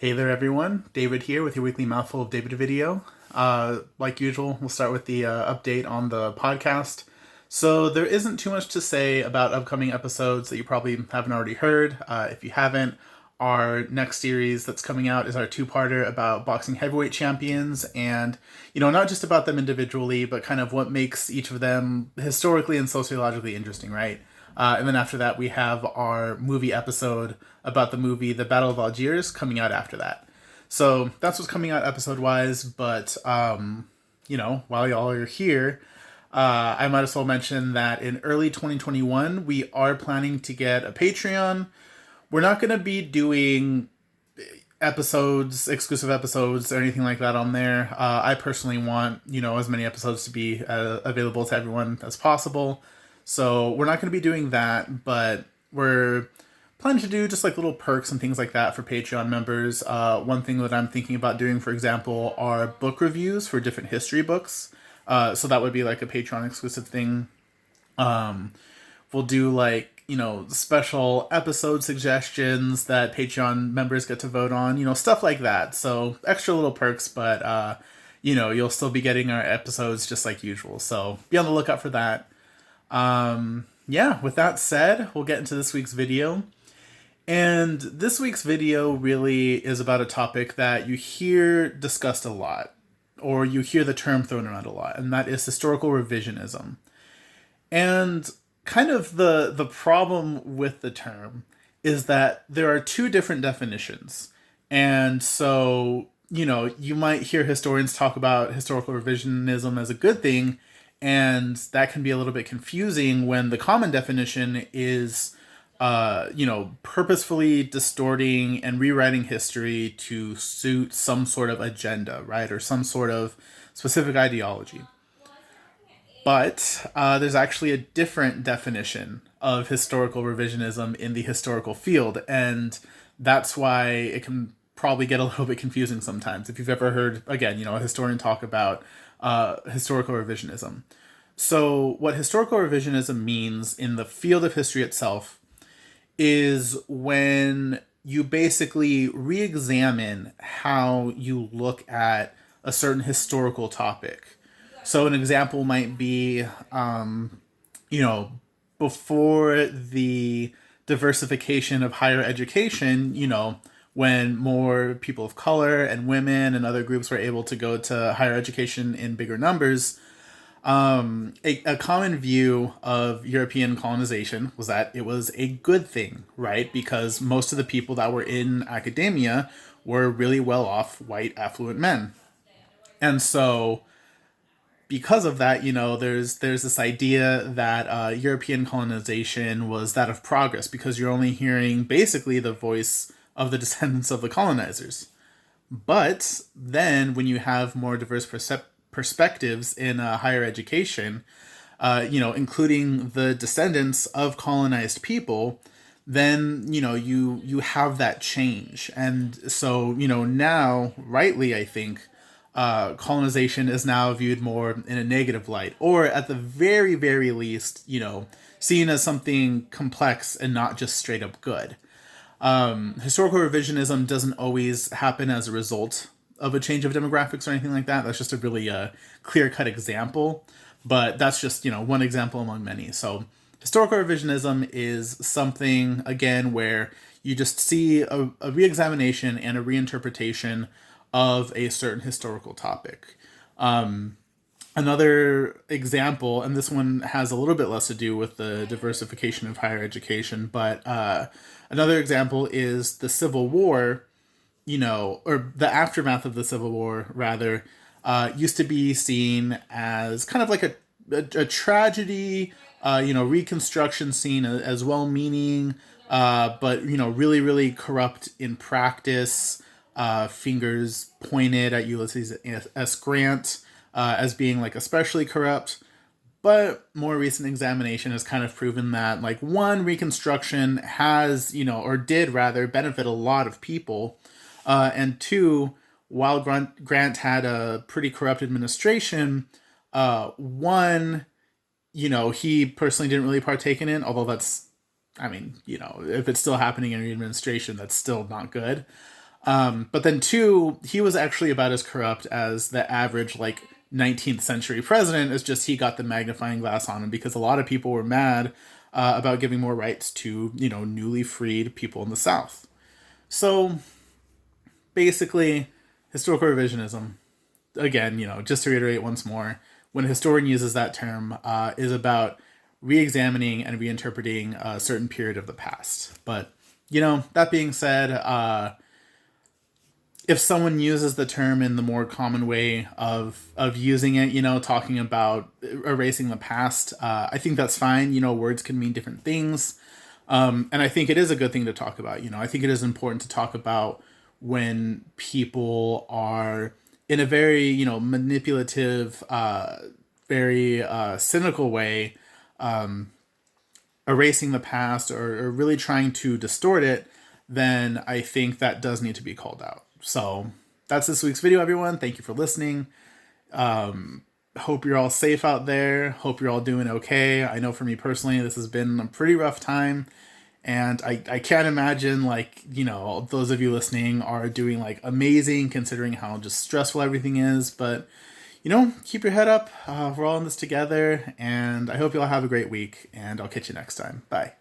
Hey there everyone, David here with your weekly Mouthful of David video. Like usual, we'll start with the update on the podcast. So there isn't too much to say about upcoming episodes that you probably haven't already heard. If you haven't, our next series that's coming out is our two-parter about boxing heavyweight champions and, not just about them individually, but kind of what makes each of them historically and sociologically interesting, right? And then after that, we have our movie episode about the movie The Battle of Algiers coming out after that. So that's what's coming out episode wise. But, while y'all are here, I might as well mention that in early 2021, we are planning to get a Patreon. We're not going to be doing exclusive episodes or anything like that on there. I personally want, as many episodes to be available to everyone as possible. So we're not going to be doing that, but we're planning to do just like little perks and things like that for Patreon members. One thing that I'm thinking about doing, for example, are book reviews for different history books. So that would be like a Patreon exclusive thing. We'll do special episode suggestions that Patreon members get to vote on, stuff like that. So extra little perks, but, you'll still be getting our episodes just like usual. So be on the lookout for that. With that said, we'll get into this week's video. And this week's video really is about a topic that you hear discussed a lot, or you hear the term thrown around a lot, and that is historical revisionism. And kind of the problem with the term is that there are two different definitions. And so, you might hear historians talk about historical revisionism as a good thing, and that can be a little bit confusing when the common definition is, purposefully distorting and rewriting history to suit some sort of agenda, right? Or some sort of specific ideology. But there's actually a different definition of historical revisionism in the historical field. And that's why it can probably get a little bit confusing sometimes. If you've ever heard, again, a historian talk about historical revisionism. So what historical revisionism means in the field of history itself is when you basically re-examine how you look at a certain historical topic. So an example might be, before the diversification of higher education, when more people of color and women and other groups were able to go to higher education in bigger numbers, a common view of European colonization was that it was a good thing, right? Because most of the people that were in academia were really well-off, white, affluent men. And so because of that, there's this idea that European colonization was that of progress because you're only hearing basically the voice of the descendants of the colonizers. But then when you have more diverse perspectives in higher education, including the descendants of colonized people, then, you have that change. And so, now, rightly, I think, colonization is now viewed more in a negative light, or at the very, very least, seen as something complex and not just straight up good. Historical revisionism doesn't always happen as a result of a change of demographics or anything like that. That's just a really clear-cut example, but that's just, one example among many. So historical revisionism is something, again, where you just see a re-examination and a reinterpretation of a certain historical topic. Another example, and this one has a little bit less to do with the diversification of higher education, but another example is the Civil War, or the aftermath of the Civil War, rather, used to be seen as kind of like a tragedy, Reconstruction scene as well-meaning, but, really, really corrupt in practice, fingers pointed at Ulysses S. Grant as being especially corrupt. But more recent examination has kind of proven that one, Reconstruction has, or did rather benefit a lot of people. And two, while Grant had a pretty corrupt administration, one, he personally didn't really partake in it, although that's, if it's still happening in your administration, that's still not good. But then two, he was actually about as corrupt as the average like 19th century president. It's just he got the magnifying glass on him because a lot of people were mad about giving more rights to newly freed people in the South. So basically, historical revisionism, again, just to reiterate once more, when a historian uses that term, is about re-examining and reinterpreting a certain period of the past. But that being said, if someone uses the term in the more common way of using it, talking about erasing the past, I think that's fine. Words can mean different things. And I think it is a good thing to talk about. I think it is important to talk about when people are in a very, manipulative, very cynical way, erasing the past or really trying to distort it, then I think that does need to be called out. So that's this week's video, everyone. Thank you for listening. Hope you're all safe out there. Hope you're all doing okay. I know for me personally, this has been a pretty rough time. And I can't imagine, like, those of you listening are doing, like, amazing considering how just stressful everything is. But, keep your head up. We're all in this together. And I hope you all have a great week. And I'll catch you next time. Bye.